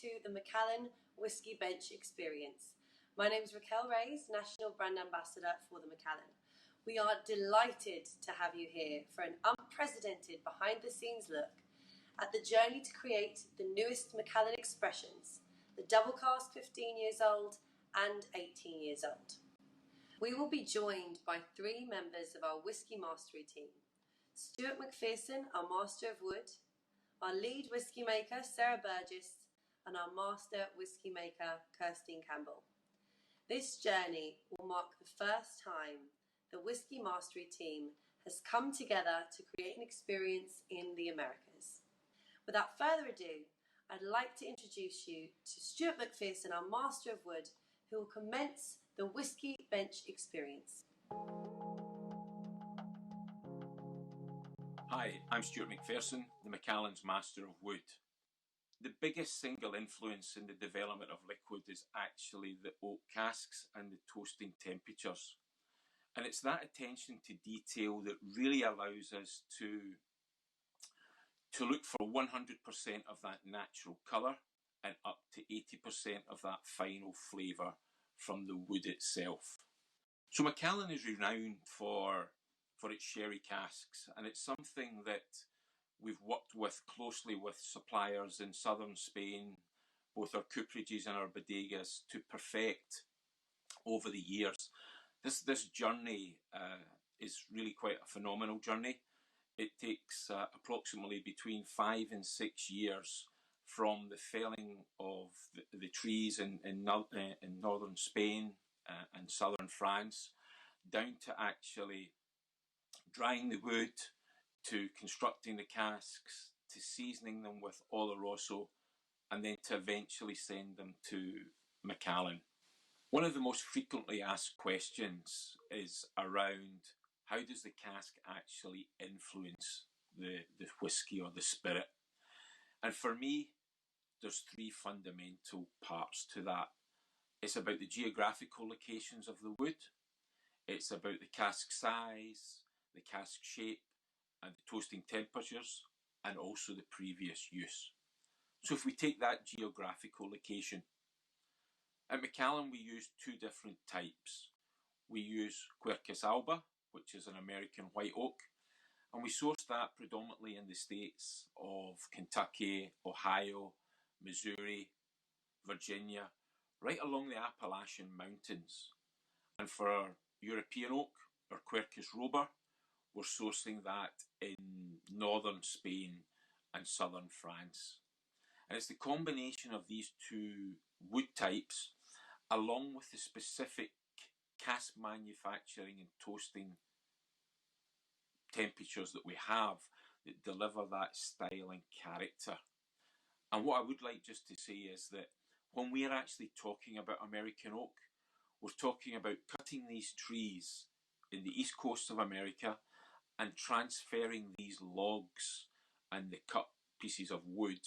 to the Macallan Whisky Bench Experience. My name is Raquel Reyes, National Brand Ambassador for the Macallan. We are delighted to have you here for an unprecedented behind-the-scenes look at the journey to create the newest Macallan expressions, the Double Cask 15 years old and 18 years old. We will be joined by three members of our Whisky Mastery team. Stuart MacPherson, our Master of Wood, our lead Whisky Maker, Sarah Burgess, and our Master Whisky Maker, Kirsteen Campbell. This journey will mark the first time the Whisky Mastery team has come together to create an experience in the Americas. Without further ado, I'd like to introduce you to Stuart MacPherson, our Master of Wood, who will commence the Whisky Bench Experience. Hi, I'm Stuart MacPherson, the Macallan's Master of Wood. The biggest single influence in the development of liquid is actually the oak casks and the toasting temperatures. And it's that attention to detail that really allows us to look for 100% of that natural colour and up to 80% of that final flavour from the wood itself. So Macallan is renowned for its sherry casks, and it's something that we've worked with closely with suppliers in southern Spain, both our cooperages and our bodegas, to perfect over the years. This journey is really quite a phenomenal journey. It takes approximately between 5 and 6 years from the felling of the trees in northern Spain and southern France, down to actually drying the wood, to constructing the casks, to seasoning them with Oloroso, and then to eventually send them to Macallan. One of the most frequently asked questions is around how does the cask actually influence the whisky or the spirit? And for me, there's three fundamental parts to that. It's about the geographical locations of the wood, it's about the cask size, the cask shape, and the toasting temperatures, and also the previous use. So if we take that geographical location, at Macallan we use two different types. We use Quercus alba, which is an American white oak, and we source that predominantly in the states of Kentucky, Ohio, Missouri, Virginia, right along the Appalachian Mountains. And for our European oak, our Quercus robur, we're sourcing that in northern Spain and southern France. And it's the combination of these two wood types, along with the specific cask manufacturing and toasting temperatures that we have, that deliver that style and character. And what I would like just to say is that when we're actually talking about American oak, we're talking about cutting these trees in the east coast of America and transferring these logs and the cut pieces of wood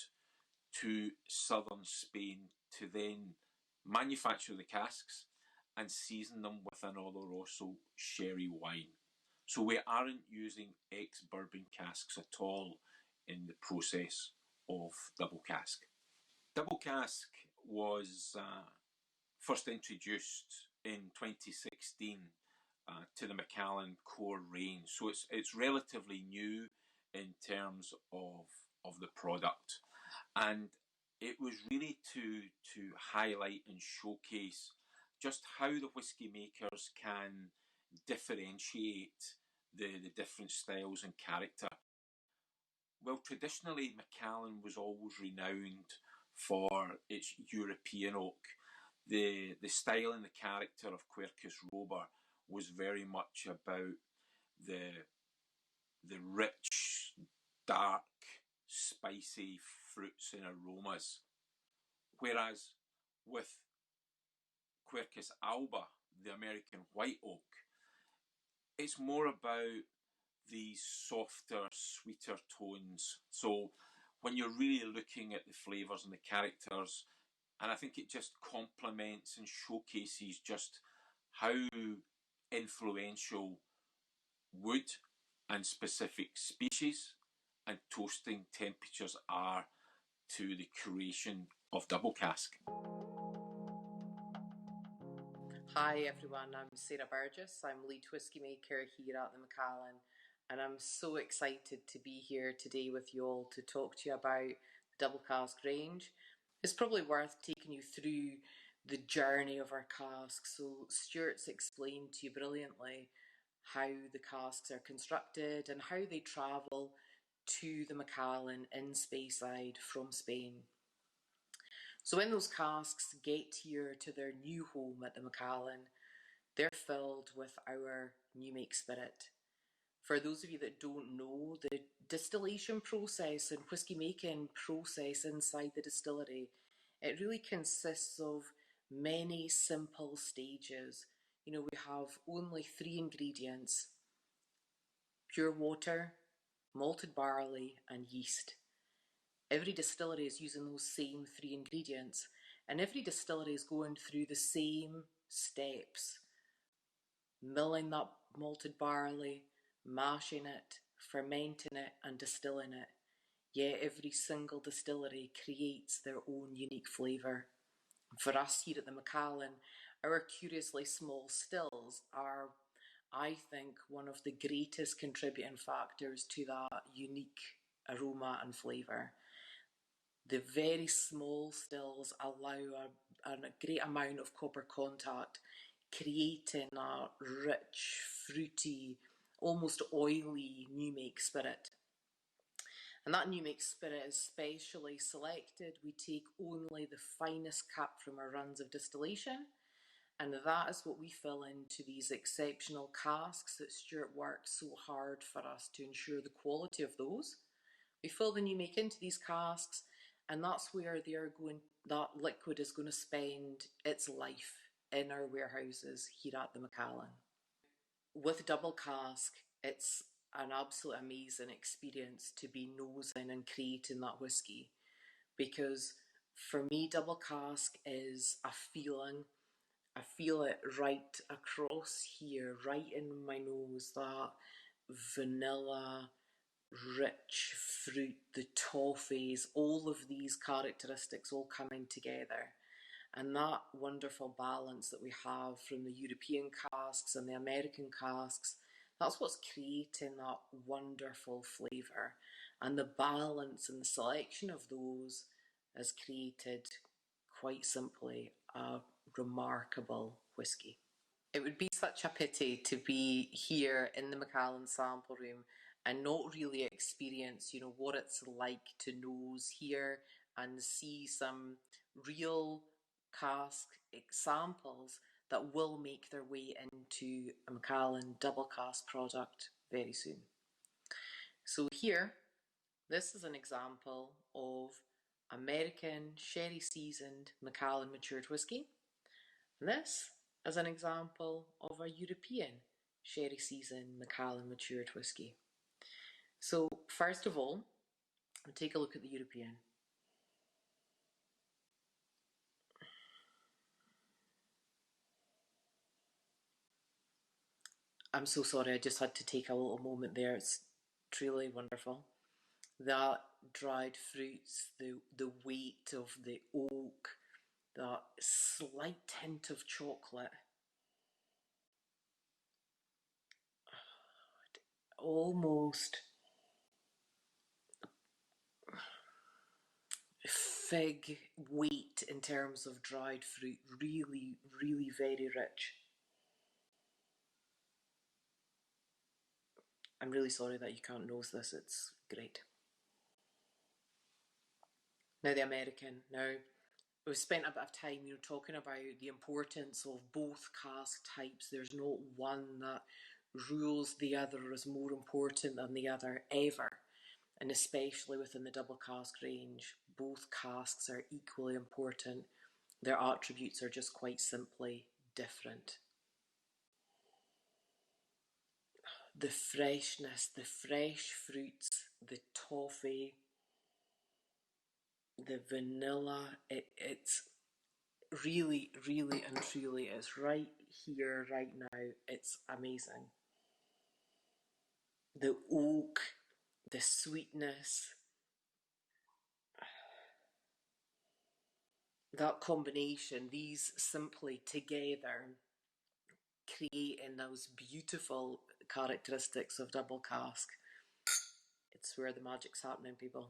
to southern Spain to then manufacture the casks and season them with an Oloroso sherry wine. So we aren't using ex-bourbon casks at all in the process of double cask. Double cask was first introduced in 2016 to the Macallan core range, so it's relatively new in terms of the product, and it was really to highlight and showcase just how the whisky makers can differentiate the different styles and character. Well, traditionally Macallan was always renowned for its European oak. The style and the character of Quercus robur was very much about the rich, dark, spicy fruits and aromas. Whereas with Quercus alba, the American white oak, it's more about these softer, sweeter tones. So when you're really looking at the flavours and the characters, and I think it just complements and showcases just how influential wood and specific species and toasting temperatures are to the creation of Double Cask. Hi everyone, I'm Sarah Burgess. I'm lead whisky maker here at the Macallan, and I'm so excited to be here today with you all to talk to you about the Double Cask Range. It's probably worth taking you through the journey of our casks. So Stuart's explained to you brilliantly how the casks are constructed and how they travel to the Macallan in Speyside from Spain. So when those casks get here to their new home at the Macallan, they're filled with our new make spirit. For those of you that don't know, the distillation process and whisky making process inside the distillery, it really consists of many simple stages. You know, we have only 3 ingredients: pure water, malted barley and yeast. Every distillery is using those same 3 ingredients, and every distillery is going through the same steps: milling that malted barley, mashing it, fermenting it and distilling it. Yet every single distillery creates their own unique flavour. For us here at the Macallan, our curiously small stills are, I think, one of the greatest contributing factors to that unique aroma and flavour. The very small stills allow a great amount of copper contact, creating a rich, fruity, almost oily new make spirit. And that new make spirit is specially selected. We take only the finest cap from our runs of distillation, and that is what we fill into these exceptional casks that Stuart works so hard for us to ensure the quality of those. We fill the new make into these casks, and that's where that liquid is going to spend its life, in our warehouses here at the Macallan. With Double Cask, it's an absolute amazing experience to be nosing and creating that whisky, because for me, Double Cask is a feeling. I feel it right across here, right in my nose, that vanilla, rich fruit, the toffees, all of these characteristics all coming together. And that wonderful balance that we have from the European casks and the American casks, that's what's creating that wonderful flavour. And the balance and the selection of those has created, quite simply, a remarkable whisky. It would be such a pity to be here in the Macallan sample room and not really experience, you know, what it's like to nose here and see some real cask samples that will make their way into a Macallan Double Cask product very soon. So here, this is an example of American sherry seasoned Macallan matured whisky. And this is an example of a European sherry seasoned Macallan matured whisky. So first of all, we'll take a look at the European. I'm so sorry, I just had to take a little moment there. It's truly wonderful. That dried fruits, the weight of the oak, that slight hint of chocolate. Almost fig weight in terms of dried fruit. Really, really very rich. I'm really sorry that you can't nose this, it's great. Now the American. Now, we've spent a bit of time, you know, talking about the importance of both cask types. There's not one that rules the other or is more important than the other ever. And especially within the Double Cask range, both casks are equally important. Their attributes are just quite simply different. The freshness, the fresh fruits, the toffee, the vanilla, it's really, really and truly, it's right here, right now. It's amazing. The oak, the sweetness. that combination, these simply together creating those beautiful characteristics of double cask. It's where the magic's happening, people.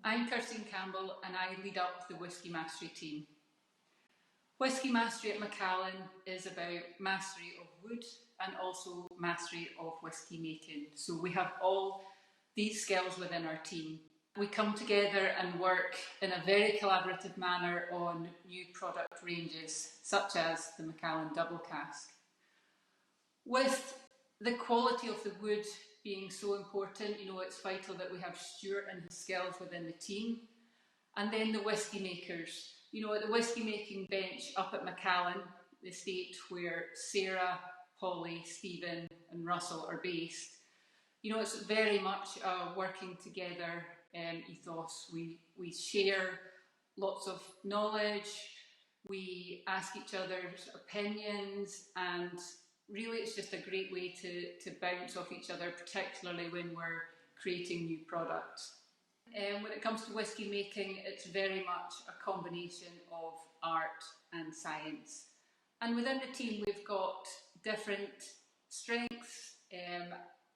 I'm Kirsteen Campbell and I lead up the Whisky Mastery team. Whisky Mastery at Macallan is about mastery of wood and also mastery of whisky making. So we have all these skills within our team. We come together and work in a very collaborative manner on new product ranges, such as the Macallan Double Cask. With the quality of the wood being so important, it's vital that we have Stuart and his skills within the team. And then the whisky makers. At the whisky making bench up at Macallan, the estate where Sarah, Holly, Stephen and Russell are based, it's very much a working together ethos. We share lots of knowledge, we ask each other's opinions, and really it's just a great way to bounce off each other, particularly when we're creating new products. When it comes to whisky making, it's very much a combination of art and science. And within the team, we've got different strengths.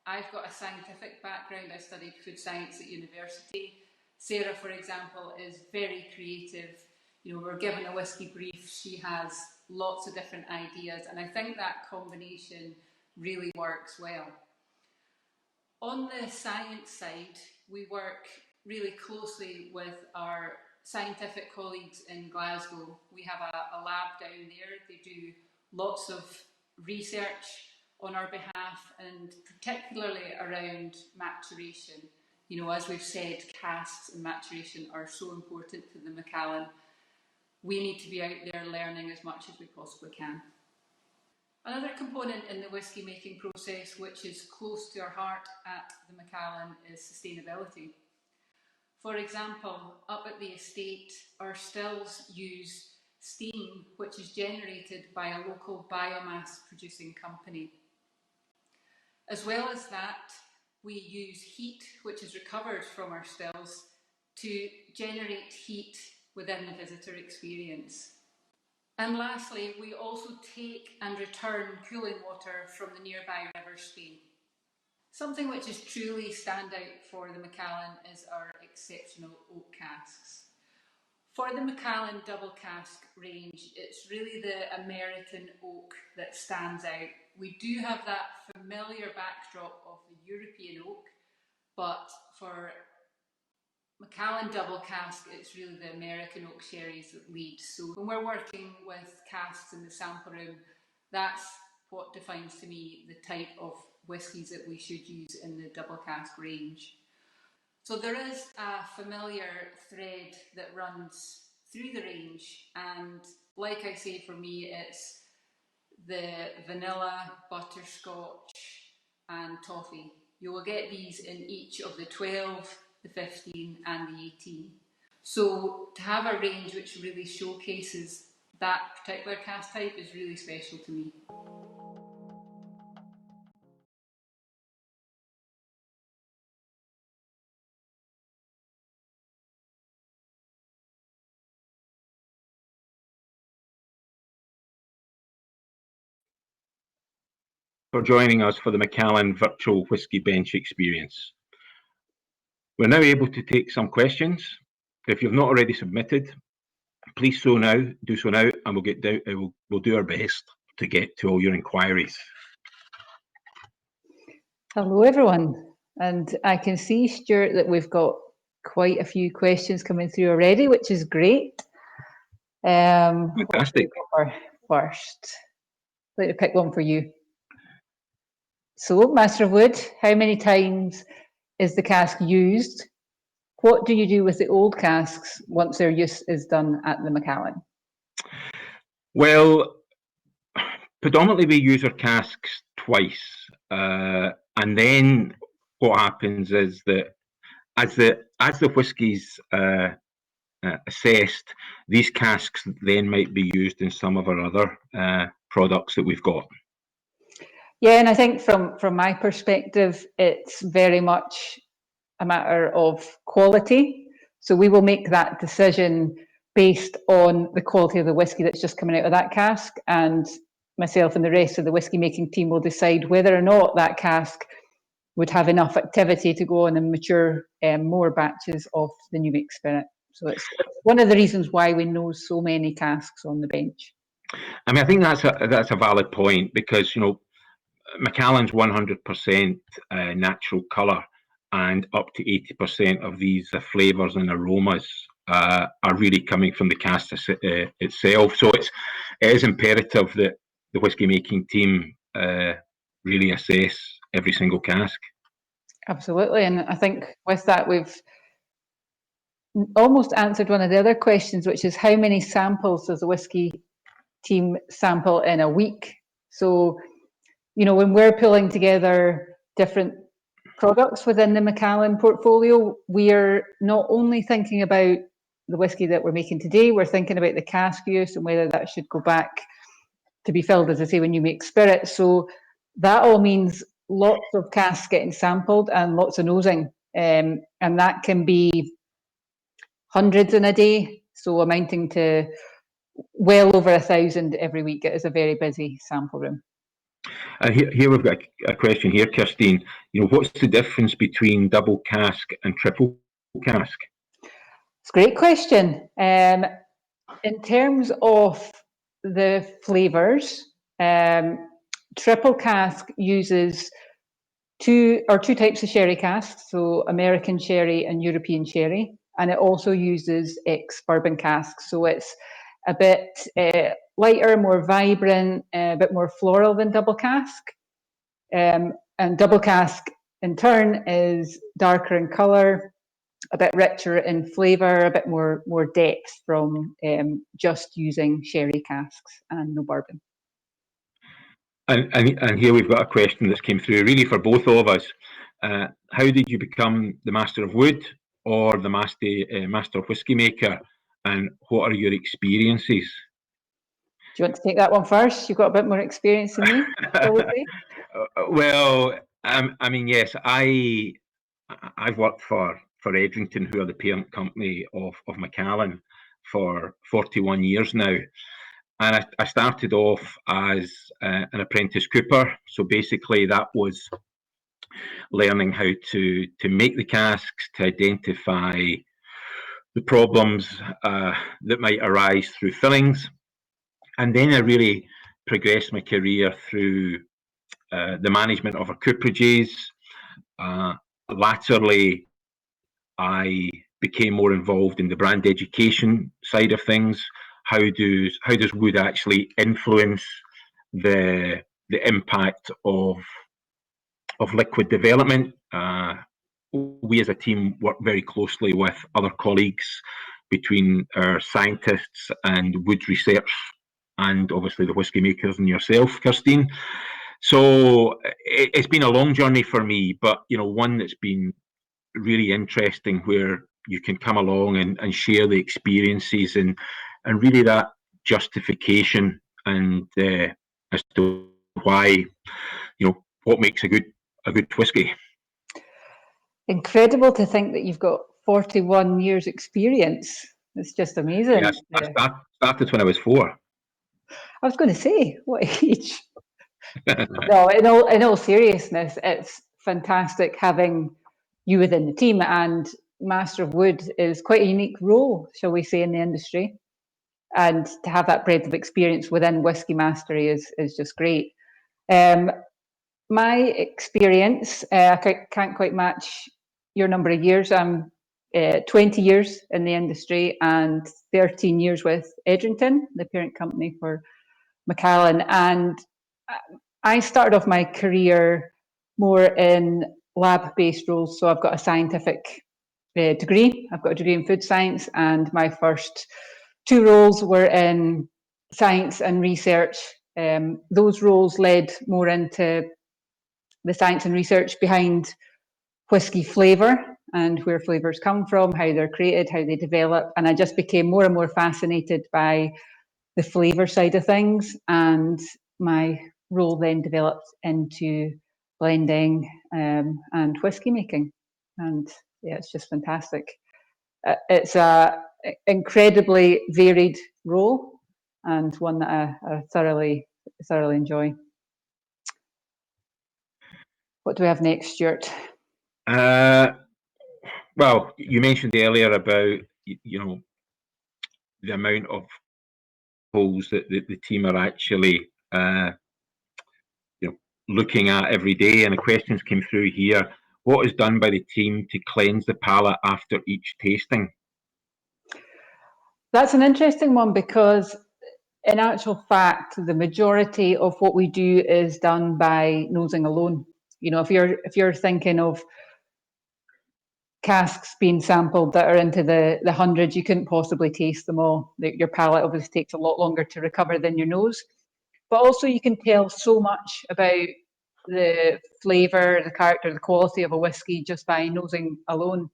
I've got a scientific background. I studied food science at university. Sarah, for example, is very creative. We're given a whisky brief. She has lots of different ideas, and I think that combination really works well. On the science side, we work really closely with our scientific colleagues in Glasgow. We have a lab down there. They do lots of research on our behalf, and particularly around maturation. As we've said, casks and maturation are so important to the Macallan. We need to be out there learning as much as we possibly can. Another component in the whisky making process, which is close to our heart at the Macallan, is sustainability. For example, up at the estate, our stills use steam which is generated by a local biomass producing company. As well as that, we use heat which is recovered from our stills to generate heat within the visitor experience. And lastly, we also take and return cooling water from the nearby River Spey. Something which is truly standout for the Macallan is our exceptional oak casks. For the Macallan Double Cask Range, it's really the American oak that stands out. We do have that familiar backdrop of the European oak, but for Macallan Double Cask, it's really the American oak sherries that lead. So when we're working with casks in the sample room, that's what defines to me the type of whiskies that we should use in the Double Cask range. So there is a familiar thread that runs through the range, and like I say, for me it's the vanilla, butterscotch and toffee. You will get these in each of the 12, the 15 and the 18. So to have a range which really showcases that particular cask type is really special to me. For joining us for the Macallan virtual whisky bench experience. We're now able to take some questions. If you've not already submitted, please do so now, and we'll do our best to get to all your inquiries. Hello everyone, and I can see, Stuart, that we've got quite a few questions coming through already, which is great. Fantastic. First, I'd like to pick one for you. So, Master of Wood, how many times is the cask used? What do you do with the old casks once their use is done at the Macallan? Well, predominantly we use our casks twice, and then what happens is that as the whiskies assessed, these casks then might be used in some of our other products that we've got. Yeah, and I think from my perspective, it's very much a matter of quality. So we will make that decision based on the quality of the whisky that's just coming out of that cask, and myself and the rest of the whisky making team will decide whether or not that cask would have enough activity to go on and mature more batches of the new make spirit. So it's one of the reasons why we know so many casks on the bench. I mean, I think that's a valid point, because, you know, Macallan's 100% natural colour, and up to 80% of these flavours and aromas are really coming from the cask itself. So it is imperative that the whisky making team really assess every single cask. Absolutely, and I think with that we've almost answered one of the other questions, which is how many samples does the whisky team sample in a week? So, you know, when we're pulling together different products within the Macallan portfolio, we're not only thinking about the whisky that we're making today, we're thinking about the cask use and whether that should go back to be filled, as I say, when you make spirit. So that all means lots of casks getting sampled and lots of nosing. And that can be hundreds in a day, so amounting to well over 1,000 every week. It is a very busy sample room. Here we've got a question here, Kirsteen. You know, what's the difference between double cask and triple cask? It's a great question. In terms of the flavours, triple cask uses two types of sherry casks, so American sherry and European sherry, and it also uses ex-bourbon casks, so it's a bit lighter, more vibrant, a bit more floral than double cask. And double cask, in turn, is darker in colour, a bit richer in flavour, a bit more depth from just using sherry casks and no bourbon. And here we've got a question that's came through really for both of us. How did you become the Master of Wood or the Master Whisky Maker, and what are your experiences? Do you want to take that one first? You've got a bit more experience than me, probably. Well, I mean, yes, I've worked for Edrington, who are the parent company of Macallan, for 41 years now. And I started off as an apprentice cooper. So basically that was learning how to make the casks, to identify the problems that might arise through fillings. And then I really progressed my career through the management of our cooperages. Latterly, I became more involved in the brand education side of things. How does wood actually influence the impact of liquid development? We as a team work very closely with other colleagues, between our scientists and wood research, and obviously the whisky makers and yourself, Kirsteen. So it's been a long journey for me, but you know, one that's been really interesting, where you can come along and share the experiences and really that justification and as to why, you know, what makes a good whisky. Incredible to think that you've got 41 years experience. It's just amazing. Yes, I started when I was 4. I was going to say, what age? No, in all seriousness, it's fantastic having you within the team, and Master of Wood is quite a unique role, shall we say, in the industry. And to have that breadth of experience within Whisky Mastery is just great. My experience, I can't quite match your number of years. I'm 20 years in the industry and 13 years with Edrington, the parent company for Macallan. And I started off my career more in lab-based roles. So I've got a scientific degree. I've got a degree in food science, and my first 2 roles were in science and research. Those roles led more into the science and research behind whisky flavour and where flavours come from, how they're created, how they develop. And I just became more and more fascinated by the flavour side of things. And my role then developed into blending and whisky making. And yeah, it's just fantastic. It's a incredibly varied role and one that I thoroughly enjoy. What do we have next, Stuart? Well, you mentioned earlier about the amount of polls that the team are actually looking at every day, and the questions came through here. What is done by the team to cleanse the palate after each tasting? That's an interesting one, because in actual fact, the majority of what we do is done by nosing alone. If you're thinking of casks being sampled that are into the hundreds, you couldn't possibly taste them all. Your palate obviously takes a lot longer to recover than your nose. But also you can tell so much about the flavour, the character, the quality of a whiskey just by nosing alone.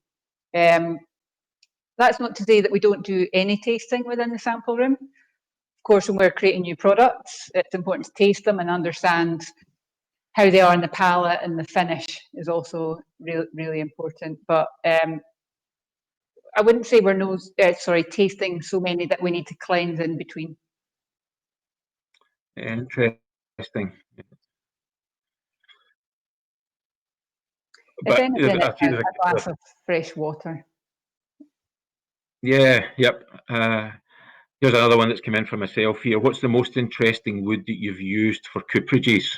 That's not to say that we don't do any tasting within the sample room. Of course, when we're creating new products, it's important to taste them and understand how they are in the palate, and the finish is also really important. But I wouldn't say we're tasting so many that we need to cleanse in between. Interesting. If anything, it's a glass of fresh water. Yeah, yep. Here's another one that's come in for myself here. What's the most interesting wood that you've used for cooperages?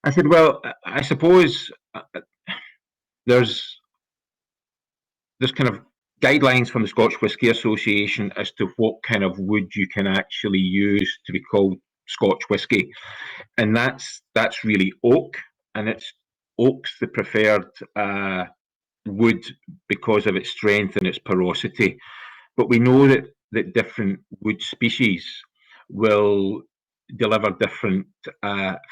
I said, well, I suppose there's kind of guidelines from the Scotch Whisky Association as to what kind of wood you can actually use to be called Scotch whisky, and that's really oak, and oak's the preferred wood because of its strength and its porosity. But we know that different wood species will deliver different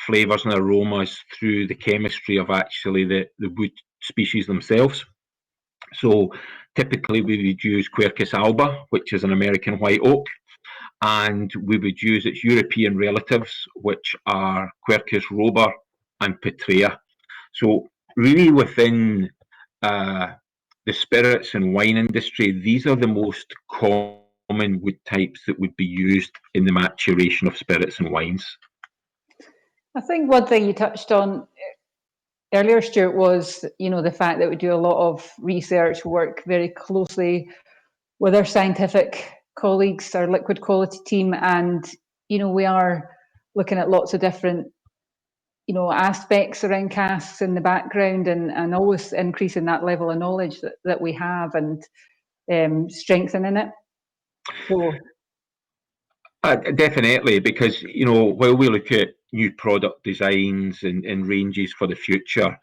flavours and aromas through the chemistry of actually the wood species themselves. So typically we would use Quercus alba, which is an American white oak, and we would use its European relatives, which are Quercus robur and Petrea. So really within the spirits and wine industry, these are the most common wood types that would be used in the maturation of spirits and wines. I think one thing you touched on earlier, Stuart, was the fact that we do a lot of research, work very closely with our scientific colleagues, our liquid quality team, and we are looking at lots of different aspects around casks in the background, and always increasing that level of knowledge that we have, and strengthening it. So definitely, because while we look at new product designs and ranges for the future,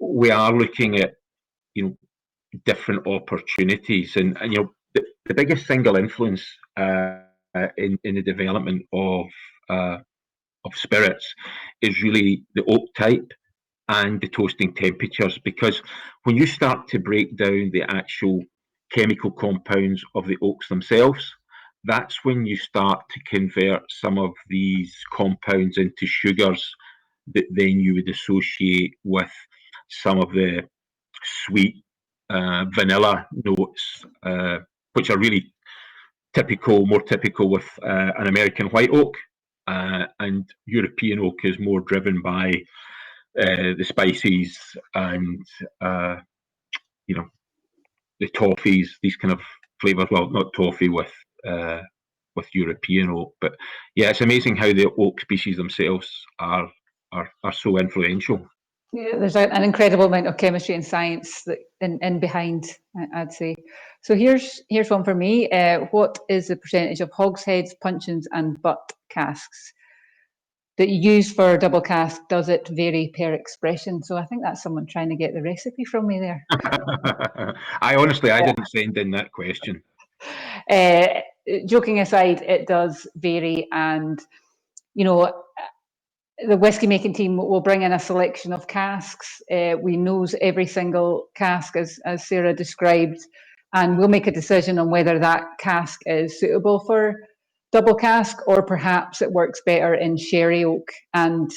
we are looking at different opportunities, and the biggest single influence in the development of spirits is really the oak type and the toasting temperatures, because when you start to break down the actual chemical compounds of the oaks themselves, that's when you start to convert some of these compounds into sugars that then you would associate with some of the sweet vanilla notes, which are really more typical with an American white oak, and European oak is more driven by the spices and the toffees, these kind of flavors. Well, not toffee with European oak, but yeah, it's amazing how the oak species themselves are so influential. Yeah, there's an incredible amount of chemistry and science that in behind, I'd say. So here's one for me. What is the percentage of hogsheads, puncheons, and butt casks that you use for double cask? Does it vary per expression? So I think that's someone trying to get the recipe from me there. I didn't send in that question. Joking aside, it does vary, and the whiskey making team will bring in a selection of casks. We nose every single cask, as Sarah described, and we'll make a decision on whether that cask is suitable for double cask, or perhaps it works better in sherry oak. And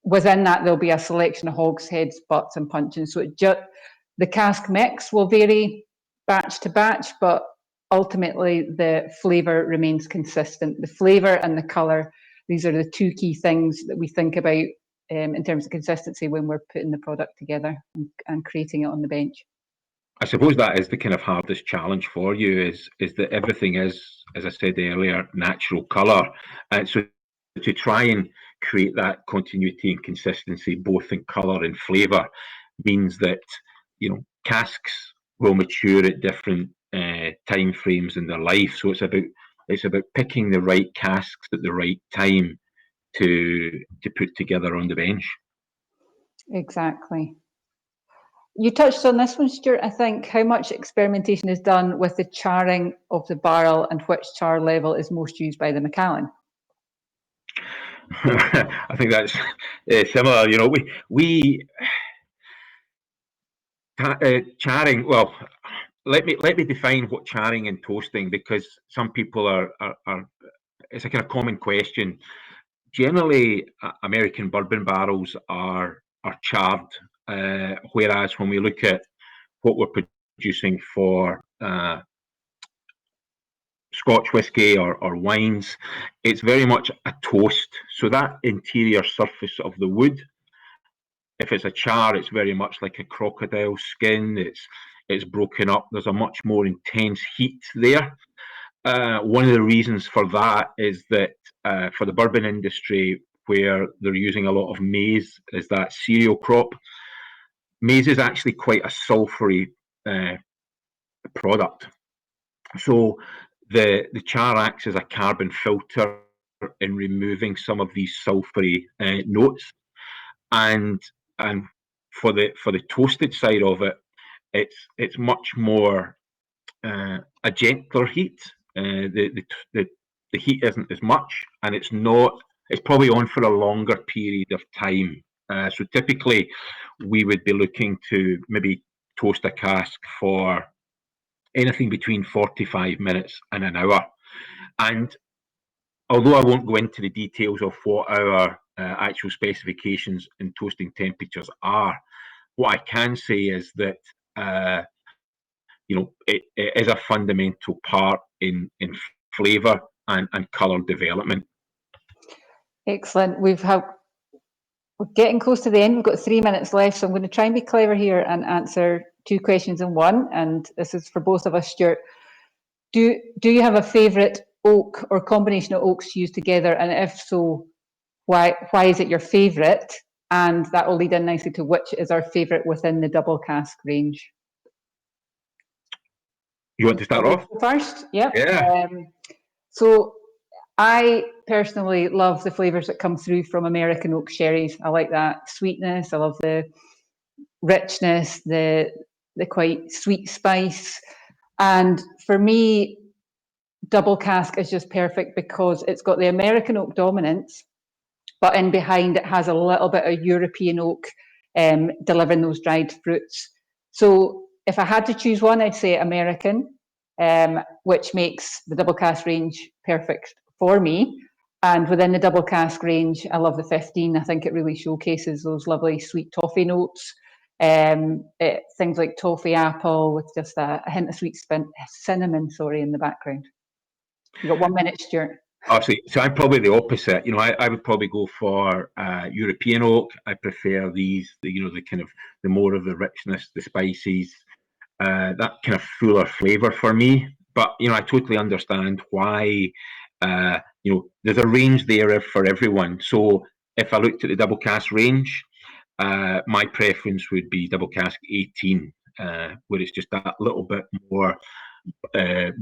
within that, there'll be a selection of hogsheads, butts, and puncheons. So The cask mix will vary batch to batch, but ultimately the flavour remains consistent. The flavour and the colour, these are the two key things that we think about in terms of consistency when we're putting the product together and creating it on the bench. I suppose that is the kind of hardest challenge for you, is that everything is, as I said earlier, natural colour. So to try and create that continuity and consistency, both in colour and flavour, means that, you know, casks will mature at different time frames in their life. So it's about picking the right casks at the right time to put together on the bench. Exactly. You touched on this one, Stuart, I think. How much experimentation is done with the charring of the barrel and which char level is most used by the Macallan? I think that's similar. You know, we charring. Well, let me define what charring and toasting, because some people are it's a kind of common question. Generally, American bourbon barrels are charred, whereas when we look at what we're producing for Scotch whisky or wines, it's very much a toast. So that interior surface of the wood, if it's a char, it's very much like a crocodile skin. It's broken up. There's a much more intense heat there. One of the reasons for that is that for the bourbon industry, where they're using a lot of maize as that cereal crop, maize is actually quite a sulfury product. So the char acts as a carbon filter in removing some of these sulfury notes, and for the toasted side of it, it's much more a gentler heat. The heat isn't as much, and it's probably on for a longer period of time. So typically, we would be looking to maybe toast a cask for anything between 45 minutes and an hour. And although I won't go into the details of what our actual specifications and toasting temperatures are, what I can say is that you know, it is a fundamental part in flavour and colour development. Excellent. We're getting close to the end. We've got 3 minutes left, so I'm going to try and be clever here and answer two questions in one. And this is for both of us, Stuart. Do you have a favourite oak or combination of oaks used together? And if so, why is it your favourite? And that will lead in nicely to which is our favourite within the Double Cask range. You want to start off? First? Yep. Yeah. So I personally love the flavours that come through from American oak sherries. I like that sweetness. I love the richness, the quite sweet spice. And for me, Double Cask is just perfect because it's got the American oak dominance, but in behind it has a little bit of European oak delivering those dried fruits. So if I had to choose one, I'd say American, which makes the Double Cask range perfect for me. And within the Double Cask range, I love the 15. I think it really showcases those lovely sweet toffee notes. Things like toffee apple with just a hint of sweet cinnamon, in the background. You've got 1 minute, Stuart. Absolutely. So I'm probably the opposite. You know, I would probably go for European oak. I prefer these, the kind of the more of the richness, the spices, that kind of fuller flavour for me. But I totally understand why. There's a range there for everyone. So if I looked at the Double Cask range, my preference would be Double Cask 18, where it's just that little bit more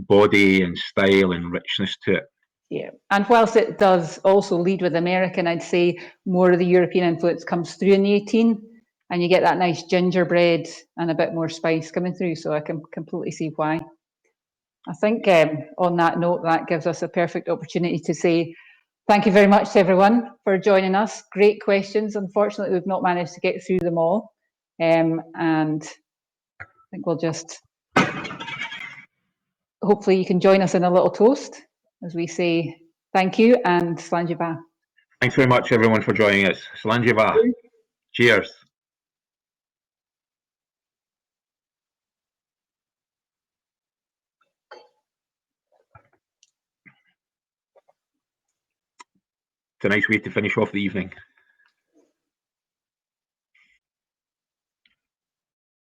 body and style and richness to it. Yeah, and whilst it does also lead with American, I'd say more of the European influence comes through in the 18, and you get that nice gingerbread and a bit more spice coming through, so I can completely see why. I think on that note, that gives us a perfect opportunity to say thank you very much to everyone for joining us. Great questions. Unfortunately, we've not managed to get through them all, and I think we'll just... Hopefully you can join us in a little toast as we say thank you and Slàinte mhath. Thanks very much, everyone, for joining us. Slàinte mhath. Cheers. It's a nice way to finish off the evening.